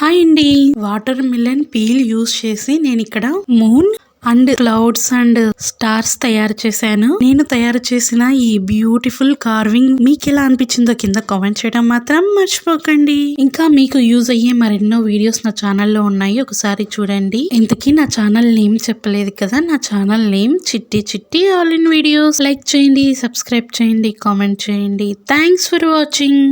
Hi అండి. Water melon peel use చేసి నేను ఇక్కడ moon and clouds and stars తయారు చేశాను. నేను తయారు చేసిన ఈ బ్యూటిఫుల్ కార్వింగ్ మీకు ఎలా అనిపించిందో కింద కామెంట్ చేయడం మాత్రం మర్చిపోకండి. ఇంకా మీకు యూజ్ అయ్యే మరెన్నో వీడియోస్ నా ఛానల్లో ఉన్నాయి, ఒకసారి చూడండి. ఇంతకీ నా ఛానల్ నేమ్ చెప్పలేదు కదా. నా ఛానల్ నేమ్ చిట్టి చిట్టి ఆల్ ఇన్ వీడియోస్. లైక్ చేయండి, సబ్స్క్రైబ్ చేయండి, కామెంట్ చేయండి. Thanks for watching.